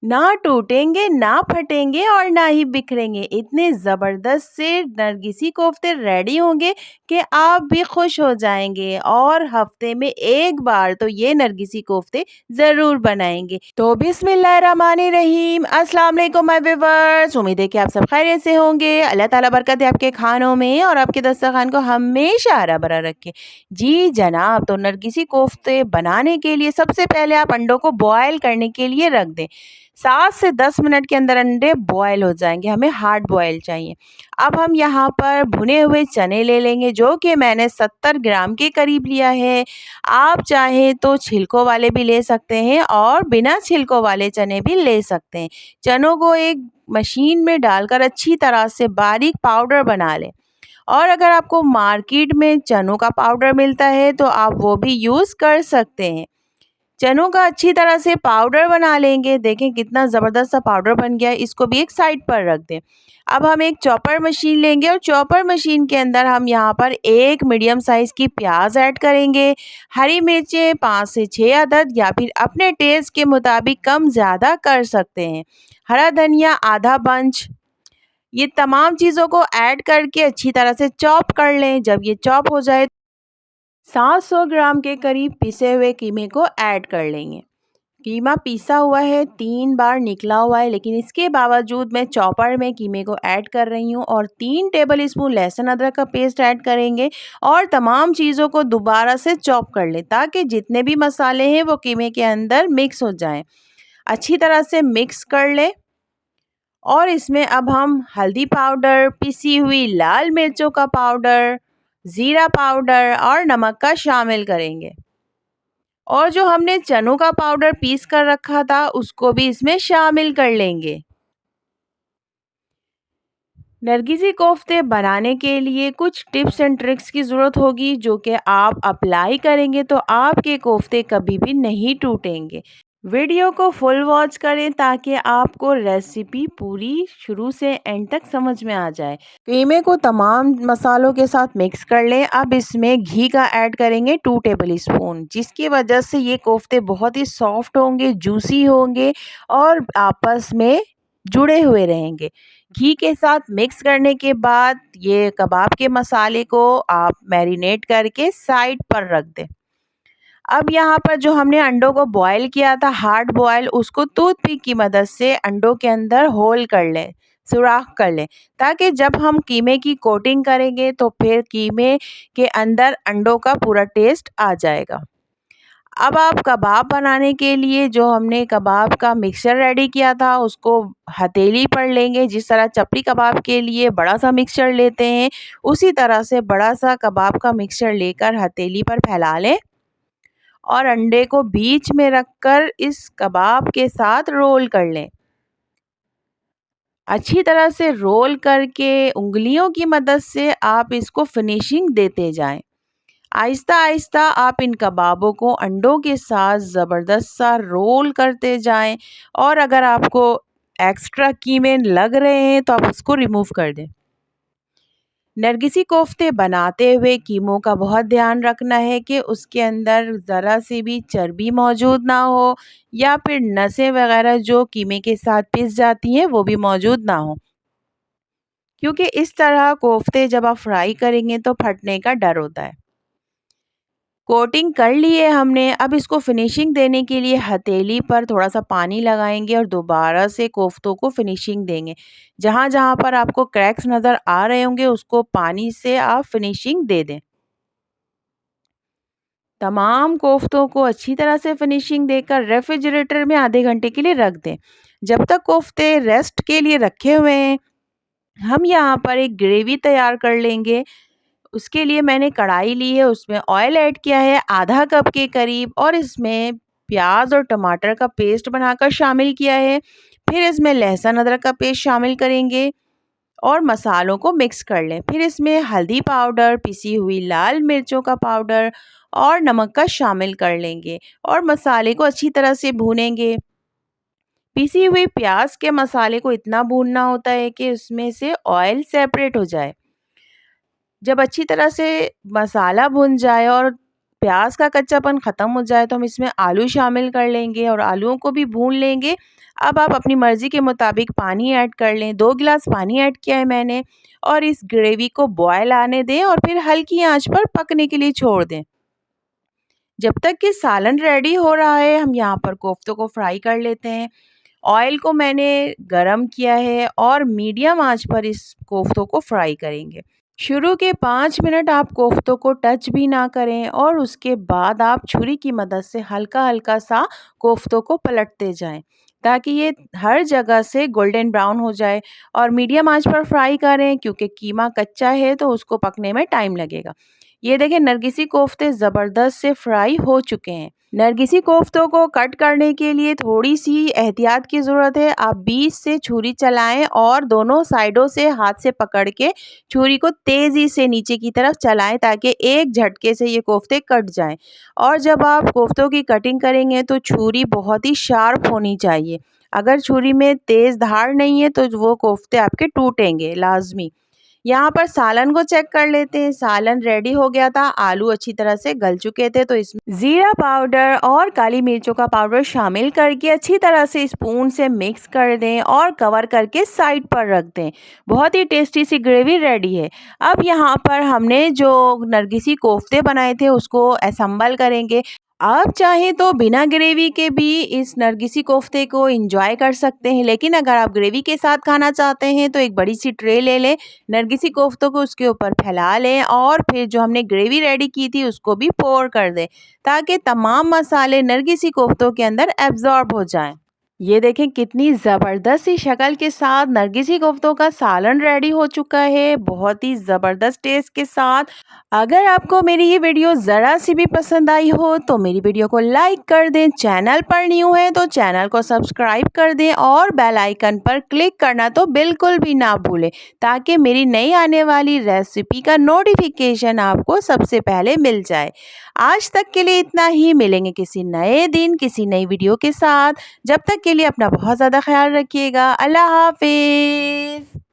ना टूटेंगे, ना फटेंगे और ना ही बिखरेंगे। इतने ज़बरदस्त से नरगिसी कोफ्ते रेडी होंगे कि आप भी खुश हो जाएँगे और हफ्ते में 1 बार तो ये नरगिसी कोफ्ते ज़रूर बनाएँगे। तो बिस्मिल्लाहिर्रहमानिर्रहीम, अस्सलाम वालेकुम माय व्यूअर्स। उम्मीद है कि आप सब खैरियत से होंगे। अल्लाह ताला बरकत दे आपके खानों में और आपके दस्तरखान को हमेशा हरा-भरा रखे। जी जनाब, तो नरगिसी कोफ्ते बनाने के लिए सबसे पहले आप अंडों को बॉयल करने के लिए रख दें। 7 से 10 मिनट के अंदर अंडे बॉयल हो जाएंगे, हमें हार्ड बॉयल चाहिए। अब हम यहाँ पर भुने हुए चने ले लेंगे जो कि मैंने 70 ग्राम के करीब लिया है। आप चाहें तो छिलकों वाले भी ले सकते हैं और बिना छिलकों वाले चने भी ले सकते हैं। चनों को एक मशीन में डालकर अच्छी तरह से बारीक पाउडर बना लें और अगर आपको मार्केट में चनों का पाउडर मिलता है तो आप वो भी यूज़ कर सकते हैं। चनों का अच्छी तरह से पाउडर बना लेंगे। देखें कितना ज़बरदस्त सा पाउडर बन गया है, इसको भी एक साइड पर रख दें। अब हम एक चॉपर मशीन लेंगे और चॉपर मशीन के अंदर हम यहाँ पर एक मीडियम साइज़ की प्याज ऐड करेंगे। हरी मिर्चें 5 से 6 अदद या फिर अपने टेस्ट के मुताबिक कम ज़्यादा कर सकते हैं। हरा धनिया आधा बंच। ये तमाम चीज़ों को ऐड करके अच्छी तरह से चॉप कर लें। जब ये चॉप हो जाए 700 ग्राम के करीब पिसे हुए कीमे को ऐड कर लेंगे। कीमा पीसा हुआ है, 3 बार निकला हुआ है, लेकिन इसके बावजूद मैं चॉपर में कीमे को ऐड कर रही हूँ और 3 टेबल स्पून लहसुन अदरक का पेस्ट ऐड करेंगे और तमाम चीज़ों को दोबारा से चॉप कर लें ताकि जितने भी मसाले हैं वो कीमे के अंदर मिक्स हो जाएं। अच्छी तरह से मिक्स कर लें और इसमें अब हम हल्दी पाउडर, पिसी हुई लाल मिर्चों का पाउडर, ज़ीरा पाउडर और नमक का शामिल करेंगे और जो हमने चनों का पाउडर पीस कर रखा था उसको भी इसमें शामिल कर लेंगे। नरगिसी कोफ्ते बनाने के लिए कुछ टिप्स एंड ट्रिक्स की ज़रूरत होगी जो कि आप अप्लाई करेंगे तो आपके कोफ्ते कभी भी नहीं टूटेंगे। वीडियो को फुल वॉच करें ताकि आपको रेसिपी पूरी शुरू से एंड तक समझ में आ जाए। कीमे को तमाम मसालों के साथ मिक्स कर लें। अब इसमें घी का ऐड करेंगे 2 टेबल स्पून, जिसकी वजह से ये कोफ्ते बहुत ही सॉफ्ट होंगे, जूसी होंगे और आपस में जुड़े हुए रहेंगे। घी के साथ मिक्स करने के बाद ये कबाब के मसाले को आप मैरिनेट करके साइड पर रख दें। अब यहाँ पर जो हमने अंडों को बॉयल किया था हार्ड बॉयल, उसको टूथपिक की मदद से अंडों के अंदर होल कर लें, सुराख कर लें ताकि जब हम कीमे की कोटिंग करेंगे तो फिर कीमे के अंदर अंडों का पूरा टेस्ट आ जाएगा। अब आप कबाब बनाने के लिए जो हमने कबाब का मिक्सचर रेडी किया था उसको हथेली पर लेंगे। जिस तरह चपड़ी कबाब के लिए बड़ा सा मिक्सचर लेते हैं उसी तरह से बड़ा सा कबाब का मिक्सचर लेकर हथेली पर फैला लें और अंडे को बीच में रखकर इस कबाब के साथ रोल कर लें। अच्छी तरह से रोल करके उंगलियों की मदद से आप इसको फिनिशिंग देते जाएं। आहिस्ता-आहिस्ता आप इन कबाबों को अंडों के साथ ज़बरदस्त सा रोल करते जाएं और अगर आपको एक्स्ट्रा कीमे लग रहे हैं तो आप उसको रिमूव कर दें। नरगिसी कोफ्ते बनाते हुए कीमों का बहुत ध्यान रखना है कि उसके अंदर ज़रा सी भी चर्बी मौजूद ना हो या फिर नसें वगैरह जो कीमे के साथ पिस जाती हैं वो भी मौजूद ना हो, क्योंकि इस तरह कोफ्ते जब आप फ्राई करेंगे तो फटने का डर होता है। कोटिंग कर लिए हमने। अब इसको फिनिशिंग देने के लिए हथेली पर थोड़ा सा पानी लगाएंगे और दोबारा से कोफ्तों को फिनिशिंग देंगे। जहाँ जहाँ पर आपको क्रैक्स नज़र आ रहे होंगे उसको पानी से आप फिनिशिंग दे दें। तमाम कोफ्तों को अच्छी तरह से फिनिशिंग देकर रेफ्रिजरेटर में आधे घंटे के लिए रख दें। जब तक कोफ्ते रेस्ट के लिए रखे हुए हैं हम यहाँ पर एक ग्रेवी तैयार कर लेंगे। उसके लिए मैंने कढ़ाई ली है, उसमें ऑयल ऐड किया है आधा कप के करीब और इसमें प्याज और टमाटर का पेस्ट बनाकर शामिल किया है। फिर इसमें लहसुन अदरक का पेस्ट शामिल करेंगे और मसालों को मिक्स कर लें। फिर इसमें हल्दी पाउडर, पिसी हुई लाल मिर्चों का पाउडर और नमक का शामिल कर लेंगे और मसाले को अच्छी तरह से भूनेंगे। पिसी हुई प्याज के मसाले को इतना भूनना होता है कि उसमें से ऑयल सेपरेट हो जाए। जब अच्छी तरह से मसाला भुन जाए और प्याज का कच्चापन ख़त्म हो जाए तो हम इसमें आलू शामिल कर लेंगे और आलूओं को भी भून लेंगे। अब आप अपनी मर्ज़ी के मुताबिक पानी ऐड कर लें। 2 गिलास पानी ऐड किया है मैंने और इस ग्रेवी को बॉयल आने दें और फिर हल्की आंच पर पकने के लिए छोड़ दें। जब तक कि सालन रेडी हो रहा है, हम यहाँ पर कोफ्तों को फ्राई कर लेते हैं। ऑयल को मैंने गरम किया है और मीडियम आंच पर इस कोफ्तों को फ्राई करेंगे। शुरू के 5 मिनट आप कोफ्तों को टच भी ना करें और उसके बाद आप छुरी की मदद से हल्का-हल्का सा कोफ्तों को पलटते जाएं, ताकि ये हर जगह से गोल्डन ब्राउन हो जाए और मीडियम आंच पर फ्राई करें क्योंकि कीमा कच्चा है तो उसको पकने में टाइम लगेगा। ये देखें नरगिसी कोफ्ते ज़बरदस्त से फ्राई हो चुके हैं। नरगिसी कोफ्तों को कट करने के लिए थोड़ी-सी एहतियात की ज़रूरत है। आप बीच से छुरी चलाएँ और दोनों साइडों से हाथ से पकड़ के छुरी को तेज़ी से नीचे की तरफ चलाएँ ताकि एक झटके से ये कोफ्ते कट जाएँ। और जब आप कोफ्तों की कटिंग करेंगे तो छुरी बहुत ही शार्प होनी चाहिए। अगर छुरी में तेज़ धार नहीं है तो वो कोफ्ते आपके टूटेंगे लाज़मी। यहाँ पर सालन को चेक कर लेते हैं। सालन रेडी हो गया था, आलू अच्छी तरह से गल चुके थे तो इसमें ज़ीरा पाउडर और काली मिर्चों का पाउडर शामिल करके अच्छी तरह से स्पून से मिक्स कर दें और कवर करके साइड पर रख दें। बहुत ही टेस्टी सी ग्रेवी रेडी है। अब यहाँ पर हमने जो नरगिसी कोफ्ते बनाए थे उसको असेंबल करेंगे। आप चाहें तो बिना ग्रेवी के भी इस नरगिसी कोफ्ते को एंजॉय कर सकते हैं, लेकिन अगर आप ग्रेवी के साथ खाना चाहते हैं तो एक बड़ी सी ट्रे ले लें, नरगिसी कोफ्तों को उसके ऊपर फैला लें और फिर जो हमने ग्रेवी रेडी की थी उसको भी पोर कर दें, ताकि तमाम मसाले नरगिसी कोफ्तों के अंदर एब्जॉर्ब हो जाएं। ये देखें कितनी ज़बरदस्त सी शक्ल के साथ नरगिसी कोफ्तों का सालन रेडी हो चुका है, बहुत ही ज़बरदस्त टेस्ट के साथ। अगर आपको मेरी ये वीडियो ज़रा सी भी पसंद आई हो तो मेरी वीडियो को लाइक कर दें, चैनल पर न्यू है तो चैनल को सब्सक्राइब कर दें और बेल आइकन पर क्लिक करना तो बिल्कुल भी ना भूलें, ताकि मेरी नई आने वाली रेसिपी का नोटिफिकेशन आपको सबसे पहले मिल जाए। आज तक के लिए इतना ही, मिलेंगे किसी नए दिन किसी नई वीडियो के साथ। जब तक के लिए अपना बहुत ज़्यादा ख्याल रखिएगा। अल्लाह हाफ़िज़।